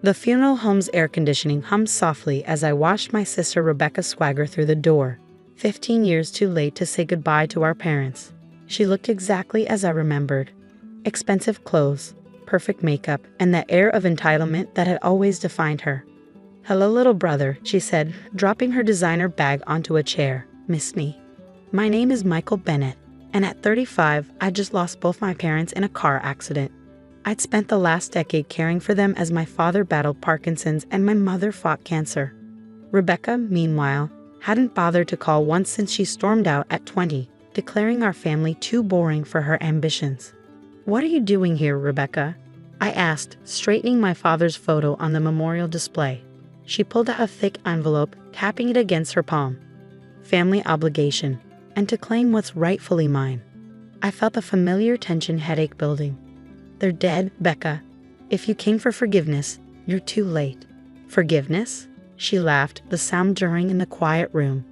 The funeral home's air conditioning hummed softly as I watched my sister Rebecca swagger through the door, 15 years too late to say goodbye to our parents. She looked exactly as I remembered. Expensive clothes, perfect makeup, and that air of entitlement that had always defined her. "Hello, little brother," she said, dropping her designer bag onto a chair. "Miss me?" "My name is Michael Bennett, and at 35, I just lost both my parents in a car accident. I'd spent the last decade caring for them as my father battled Parkinson's and my mother fought cancer." Rebecca, meanwhile, hadn't bothered to call once since she stormed out at 20, declaring our family too boring for her ambitions. "What are you doing here, Rebecca?" I asked, straightening my father's photo on the memorial display. She pulled out a thick envelope, tapping it against her palm. "Family obligation, and to claim what's rightfully mine." I felt the familiar tension headache building. "They're dead, Becca. If you came for forgiveness, you're too late." "Forgiveness?" She laughed, the sound jarring in the quiet room.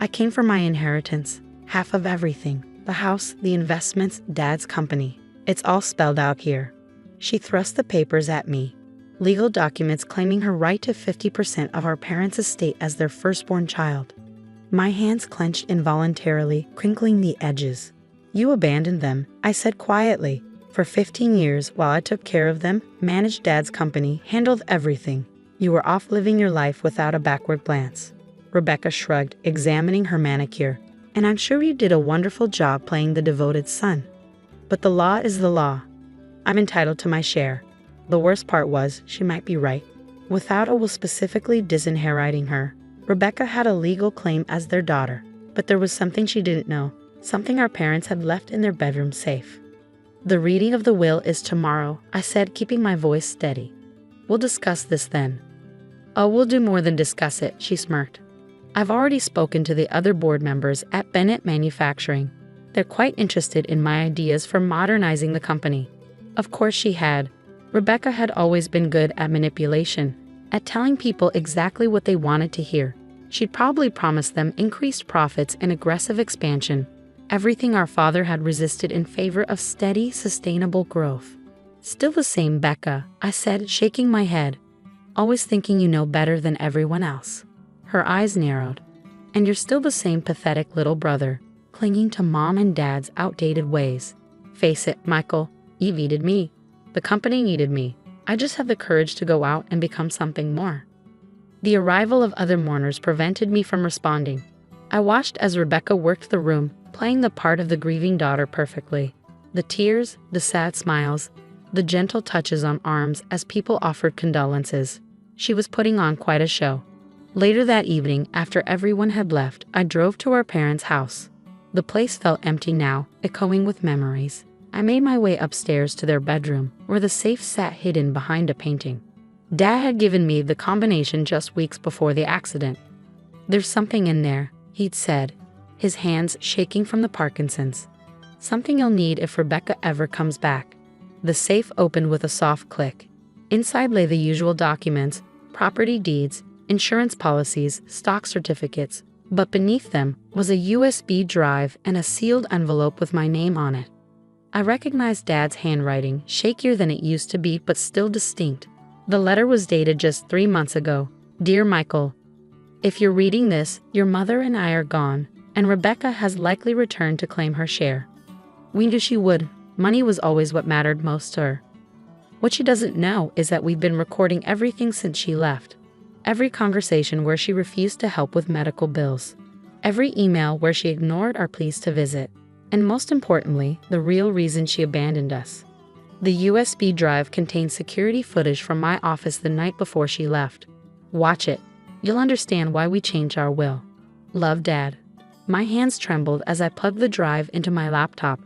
"I came for my inheritance, half of everything. The house, the investments, Dad's company. It's all spelled out here." She thrust the papers at me. Legal documents claiming her right to 50% of our parents' estate as their firstborn child. My hands clenched involuntarily, crinkling the edges. "You abandoned them," I said quietly. "For 15 years, while I took care of them, managed Dad's company, handled everything. You were off living your life without a backward glance." Rebecca shrugged, examining her manicure. "And I'm sure you did a wonderful job playing the devoted son. But the law is the law. I'm entitled to my share." The worst part was, she might be right. Without a will specifically disinheriting her, Rebecca had a legal claim as their daughter. But there was something she didn't know, something our parents had left in their bedroom safe. "The reading of the will is tomorrow," I said, keeping my voice steady. "We'll discuss this then." "Oh, we'll do more than discuss it," she smirked. "I've already spoken to the other board members at Bennett Manufacturing. They're quite interested in my ideas for modernizing the company." Of course she had. Rebecca had always been good at manipulation, at telling people exactly what they wanted to hear. She'd probably promised them increased profits and aggressive expansion, everything our father had resisted in favor of steady, sustainable growth. "Still the same Becca," I said, shaking my head. "Always thinking you know better than everyone else." Her eyes narrowed. "And you're still the same pathetic little brother, clinging to Mom and Dad's outdated ways. Face it, Michael, you needed me. The company needed me. I just have the courage to go out and become something more." The arrival of other mourners prevented me from responding. I watched as Rebecca worked the room, playing the part of the grieving daughter perfectly. The tears, the sad smiles, the gentle touches on arms as people offered condolences. She was putting on quite a show. Later that evening, after everyone had left, I drove to our parents' house. The place felt empty now, echoing with memories. I made my way upstairs to their bedroom, where the safe sat hidden behind a painting. Dad had given me the combination just weeks before the accident. "There's something in there," he'd said, his hands shaking from the Parkinson's. "Something you'll need if Rebecca ever comes back." The safe opened with a soft click. Inside lay the usual documents, property deeds, insurance policies, stock certificates, but beneath them was a USB drive and a sealed envelope with my name on it. I recognized Dad's handwriting, shakier than it used to be but still distinct. The letter was dated just 3 months ago. "Dear Michael, if you're reading this, your mother and I are gone, and Rebecca has likely returned to claim her share. We knew she would. Money was always what mattered most to her. What she doesn't know is that we've been recording everything since she left. Every conversation where she refused to help with medical bills. Every email where she ignored our pleas to visit. And most importantly, the real reason she abandoned us. The USB drive contains security footage from my office the night before she left. Watch it. You'll understand why we changed our will. Love, Dad." My hands trembled as I plugged the drive into my laptop.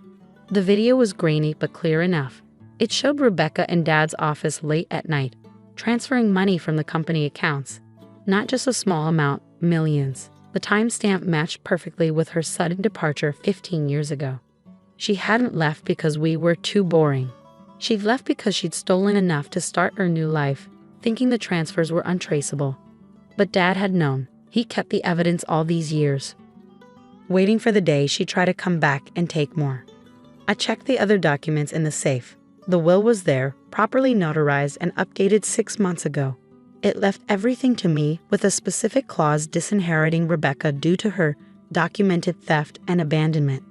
The video was grainy but clear enough. It showed Rebecca in Dad's office late at night, transferring money from the company accounts. Not just a small amount, millions. The timestamp matched perfectly with her sudden departure 15 years ago. She hadn't left because we were too boring. She'd left because she'd stolen enough to start her new life, thinking the transfers were untraceable. But Dad had known. He kept the evidence all these years, waiting for the day she'd try to come back and take more. I checked the other documents in the safe. The will was there, properly notarized and updated 6 months ago. It left everything to me, with a specific clause disinheriting Rebecca due to her documented theft and abandonment.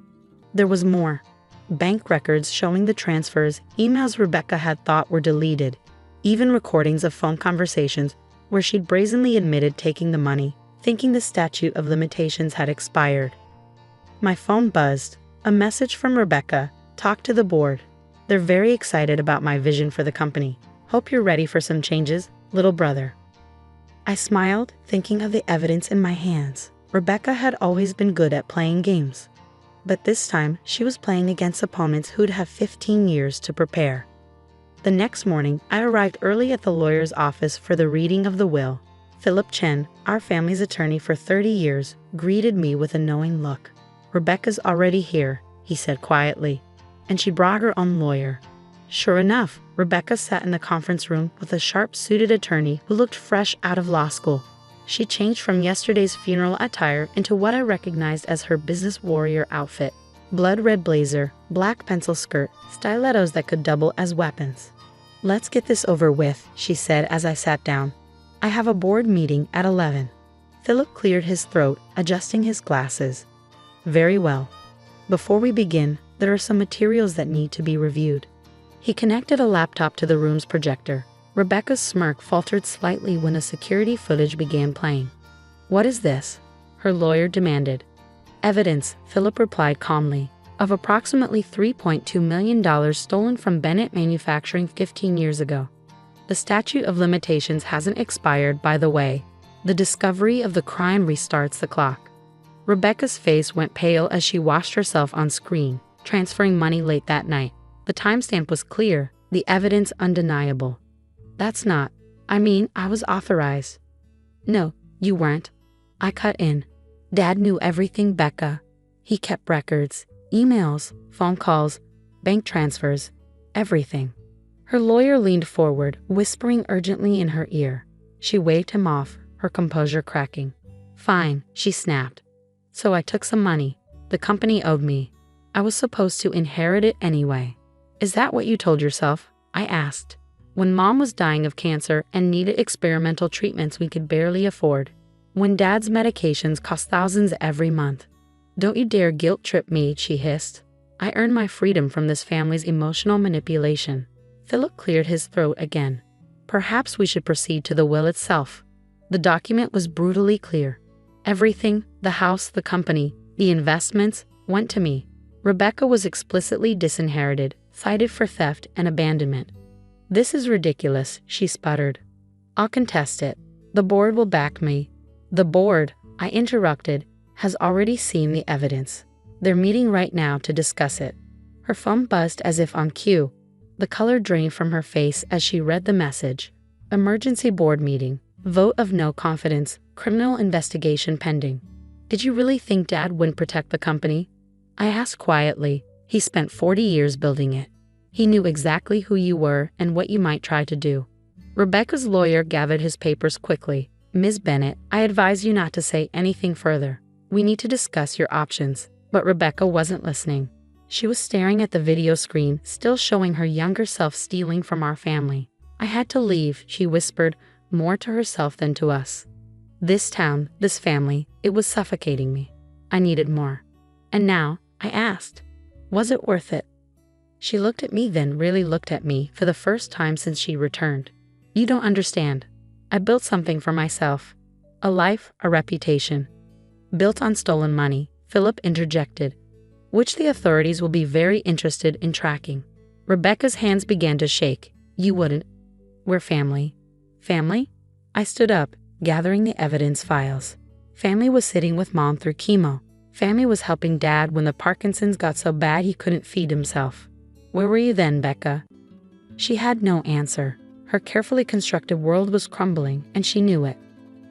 There was more. Bank records showing the transfers, emails Rebecca had thought were deleted, even recordings of phone conversations where she'd brazenly admitted taking the money, thinking the statute of limitations had expired. My phone buzzed. A message from Rebecca. Talk to the board. They're very excited about my vision for the company. Hope you're ready for some changes, little brother. I smiled, thinking of the evidence in my hands. Rebecca had always been good at playing games. But this time, she was playing against opponents who'd have 15 years to prepare. The next morning, I arrived early at the lawyer's office for the reading of the will. Philip Chen, our family's attorney for 30 years, greeted me with a knowing look. "Rebecca's already here," he said quietly, "and she brought her own lawyer." Sure enough, Rebecca sat in the conference room with a sharp-suited attorney who looked fresh out of law school. She changed from yesterday's funeral attire into what I recognized as her business warrior outfit. Blood red blazer, black pencil skirt, stilettos that could double as weapons. "Let's get this over with," she said as I sat down. "I have a board meeting at 11. Philip cleared his throat, adjusting his glasses. "Very well. Before we begin, there are some materials that need to be reviewed." He connected a laptop to the room's projector. Rebecca's smirk faltered slightly when a security footage began playing. "What is this?" her lawyer demanded. "Evidence," Philip replied calmly, "of approximately $3.2 million stolen from Bennett Manufacturing 15 years ago. The statute of limitations hasn't expired, by the way. The discovery of the crime restarts the clock." Rebecca's face went pale as she watched herself on screen, transferring money late that night. The timestamp was clear, the evidence undeniable. "That's not. I mean, I was authorized." "No, you weren't." I cut in. "Dad knew everything, Becca. He kept records, emails, phone calls, bank transfers, everything." Her lawyer leaned forward, whispering urgently in her ear. She waved him off, her composure cracking. "Fine," she snapped. "So I took some money. The company owed me. I was supposed to inherit it anyway." "Is that what you told yourself?" I asked. "When Mom was dying of cancer and needed experimental treatments we could barely afford. When Dad's medications cost thousands every month. Don't you dare guilt trip me," she hissed. "I earned my freedom from this family's emotional manipulation." Philip cleared his throat again. "Perhaps we should proceed to the will itself." The document was brutally clear. Everything, the house, the company, the investments, went to me. Rebecca was explicitly disinherited, cited for theft and abandonment. "This is ridiculous," she sputtered. "I'll contest it. The board will back me." "The board," I interrupted, "has already seen the evidence. They're meeting right now to discuss it." Her phone buzzed as if on cue. The color drained from her face as she read the message. "Emergency board meeting. Vote of no confidence. Criminal investigation pending." "Did you really think Dad wouldn't protect the company?" I asked quietly. "He spent 40 years building it. He knew exactly who you were and what you might try to do." Rebecca's lawyer gathered his papers quickly. "Ms. Bennett, I advise you not to say anything further. We need to discuss your options." But Rebecca wasn't listening. She was staring at the video screen, still showing her younger self stealing from our family. "I had to leave," she whispered, more to herself than to us. "This town, this family, it was suffocating me. I needed more." "And now," I asked, "was it worth it?" She looked at me, then really looked at me for the first time since she returned. "You don't understand. I built something for myself. A life, a reputation. Built on stolen money," Philip interjected, "which the authorities will be very interested in tracking." Rebecca's hands began to shake. "You wouldn't. We're family." "Family?" I stood up, gathering the evidence files. Family was sitting with Mom through chemo. Family was helping Dad when the Parkinson's got so bad he couldn't feed himself. "Where were you then, Becca?" She had no answer. Her carefully constructed world was crumbling, and she knew it.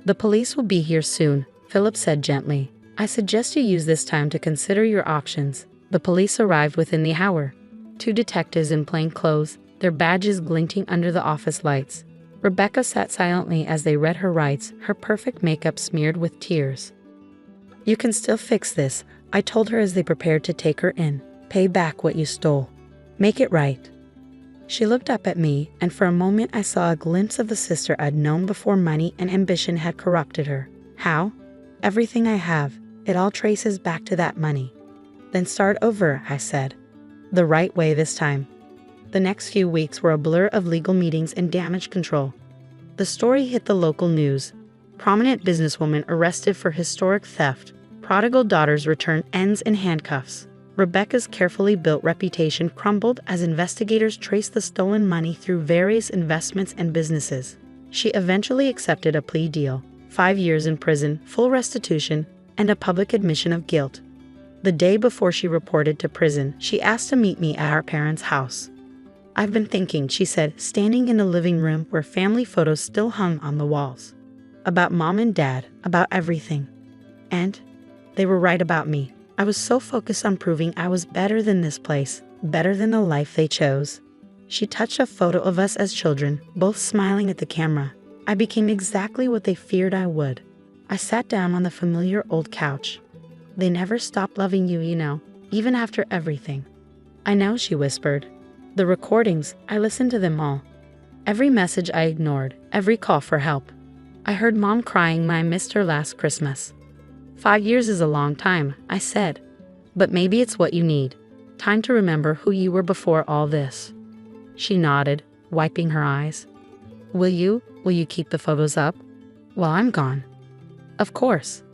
"The police will be here soon," Philip said gently. "I suggest you use this time to consider your options." The police arrived within the hour. 2 detectives in plain clothes, their badges glinting under the office lights. Rebecca sat silently as they read her rights, her perfect makeup smeared with tears. "You can still fix this," I told her as they prepared to take her in. "Pay back what you stole. Make it right." She looked up at me, and for a moment I saw a glimpse of the sister I'd known before money and ambition had corrupted her. How? Everything I have, it all traces back to that money. Then start over, I said. The right way this time. The next few weeks were a blur of legal meetings and damage control. The story hit the local news. Prominent businesswoman arrested for historic theft. Prodigal daughters return ends in handcuffs. Rebecca's carefully built reputation crumbled as investigators traced the stolen money through various investments and businesses. She eventually accepted a plea deal, 5 years in prison, full restitution, and a public admission of guilt. The day before she reported to prison, she asked to meet me at our parents' house. I've been thinking, she said, standing in the living room where family photos still hung on the walls. About Mom and Dad, about everything. And they were right about me. I was so focused on proving I was better than this place, better than the life they chose. She touched a photo of us as children, both smiling at the camera. I became exactly what they feared I would. I sat down on the familiar old couch. They never stopped loving you, you know, even after everything. I know, she whispered. The recordings, I listened to them all. Every message I ignored, every call for help. I heard Mom crying when I missed her last Christmas. 5 years is a long time, I said. But maybe it's what you need. Time to remember who you were before all this. She nodded, wiping her eyes. Will you keep the photos up? While I'm gone. Of course.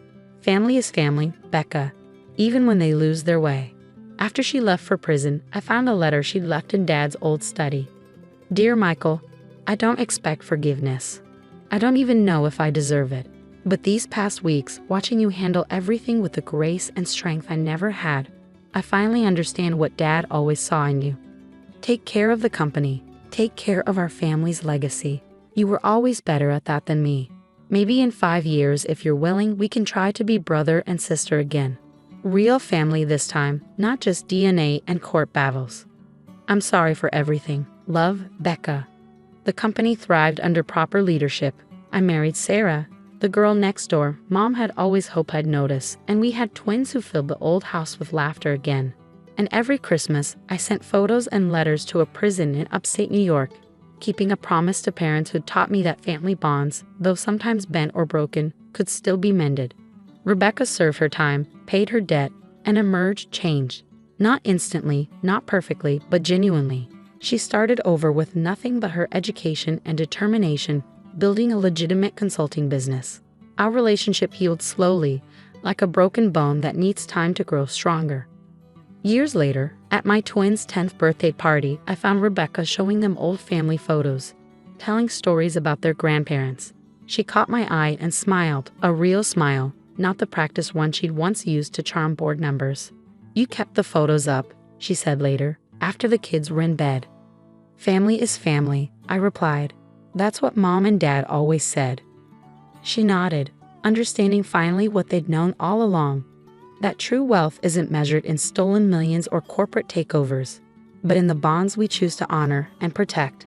Family is family, Becca, even when they lose their way. After she left for prison, I found a letter she'd left in Dad's old study. Dear Michael, I don't expect forgiveness. I don't even know if I deserve it. But these past weeks, watching you handle everything with the grace and strength I never had, I finally understand what Dad always saw in you. Take care of the company. Take care of our family's legacy. You were always better at that than me. Maybe in 5 years, if you're willing, we can try to be brother and sister again. Real family this time, not just DNA and court battles. I'm sorry for everything. Love, Becca. The company thrived under proper leadership. I married Sarah, the girl next door Mom had always hoped I'd notice, and we had twins who filled the old house with laughter again. And every Christmas, I sent photos and letters to a prison in upstate New York, keeping a promise to parents who taught me that family bonds, though sometimes bent or broken, could still be mended. Rebecca served her time, paid her debt, and emerged changed. Not instantly, not perfectly, but genuinely. She started over with nothing but her education and determination, building a legitimate consulting business. Our relationship healed slowly, like a broken bone that needs time to grow stronger. Years later, at my twins' 10th birthday party, I found Rebecca showing them old family photos, telling stories about their grandparents. She caught my eye and smiled, a real smile, not the practice one she'd once used to charm board members. You kept the photos up, she said later, after the kids were in bed. Family is family, I replied. That's what Mom and Dad always said. She nodded, understanding finally what they'd known all along. That true wealth isn't measured in stolen millions or corporate takeovers, but in the bonds we choose to honor and protect.